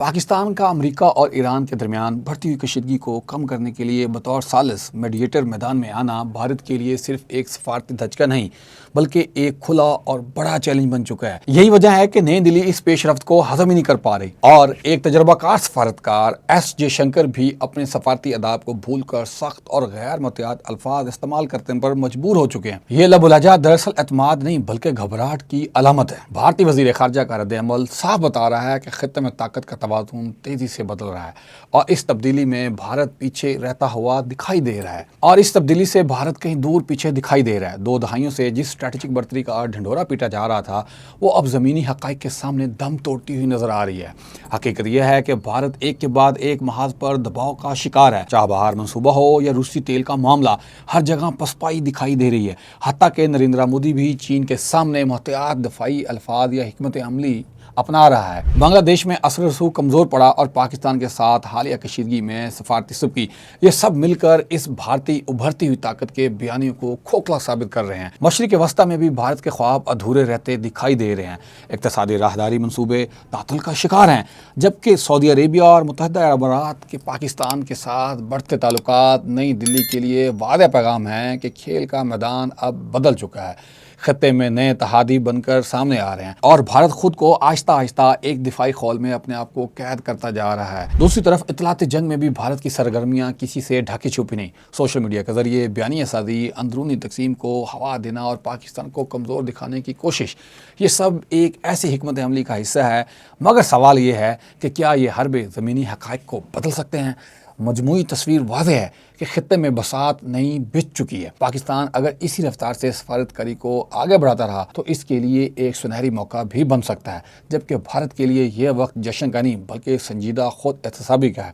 پاکستان کا امریکہ اور ایران کے درمیان بڑھتی ہوئی کشیدگی کو کم کرنے کے لیے بطور ثالث میڈیٹر میدان میں آنا بھارت کے لیے صرف ایک سفارتی دھچکا نہیں بلکہ ایک کھلا اور بڑا چیلنج بن چکا ہے۔ یہی وجہ ہے کہ نئی دلی اس پیش رفت کو ہضم ہی نہیں کر پا رہی اور ایک تجربہ کار سفارتکار ایس جے شنکر بھی اپنے سفارتی آداب کو بھول کر سخت اور غیر متعارف الفاظ استعمال کرنے پر مجبور ہو چکے ہیں۔ یہ لب و لہجہ دراصل اعتماد نہیں بلکہ گھبراہٹ کی علامت ہے۔ بھارتی وزیر خارجہ کا رد عمل صاف بتا رہا ہے کہ خطے میں طاقت کا توازن تیزی سے بدل رہا ہے اور اس تبدیلی میں بھارت پیچھے رہتا ہوا دکھائی دے رہا ہے اور اس تبدیلی سے بھارت کہیں دور پیچھے دکھائی دے رہا ہے۔ 2 دہائیوں سے جس اسٹریٹجک برتری کا ڈھنڈورا پیٹا جا رہا تھا وہ اب زمینی حقائق کے سامنے دم توڑتی ہوئی نظر آ رہی ہے۔ حقیقت یہ ہے کہ بھارت ایک کے بعد ایک محاذ پر دباؤ کا شکار ہے، چاہے بہار منصوبہ ہو یا روسی تیل کا معاملہ، ہر جگہ پسپائی دکھائی دے رہی ہے۔ حتیٰ کہ نریندر مودی بھی چین کے سامنے محتاط دفاعی الفاظ یا حکمت عملی اپنا رہا ہے۔ بنگلہ دیش میں اثر رسوخ کمزور پڑا اور پاکستان کے ساتھ حالیہ کشیدگی میں سفارتی سبکی، یہ سب مل کر اس بھارتی ابھرتی ہوئی طاقت کے بیانیوں کو کھوکھلا ثابت کر رہے ہیں۔ مشرق وسطیٰ میں بھی بھارت کے خواب ادھورے رہتے دکھائی دے رہے ہیں۔ اقتصادی راہداری منصوبے تعطل کا شکار ہیں، جبکہ سعودی عربیہ اور متحدہ عرب امارات کے پاکستان کے ساتھ بڑھتے تعلقات نئی دلی کے لیے واضح پیغام ہیں کہ کھیل کا میدان اب بدل چکا ہے۔ خطے میں نئے تحادی بن کر سامنے آ رہے ہیں اور بھارت خود کو آہستہ آہستہ ایک دفاعی خول میں اپنے آپ کو قید کرتا جا رہا ہے۔ دوسری طرف اطلاعاتی جنگ میں بھی بھارت کی سرگرمیاں کسی سے ڈھکی چھپی نہیں۔ سوشل میڈیا کے ذریعے بیانیہ سازی، اندرونی تقسیم کو ہوا دینا اور پاکستان کو کمزور دکھانے کی کوشش، یہ سب ایک ایسی حکمت عملی کا حصہ ہے، مگر سوال یہ ہے کہ کیا یہ حربے زمینی حقائق کو بدل سکتے ہیں؟ مجموعی تصویر واضح ہے کہ خطے میں بساط نہیں بچ چکی ہے۔ پاکستان اگر اسی رفتار سے سفارت کاری کو آگے بڑھاتا رہا تو اس کے لیے ایک سنہری موقع بھی بن سکتا ہے، جبکہ بھارت کے لیے یہ وقت جشن کا نہیں بلکہ سنجیدہ خود احتسابی کا ہے۔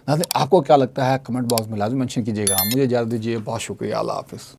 ناظرین، آپ کو کیا لگتا ہے؟ کمنٹ باکس میں لازمی منشن کیجیے گا۔ مجھے اجازت دیجیے، بہت شکریہ، اللہ حافظ۔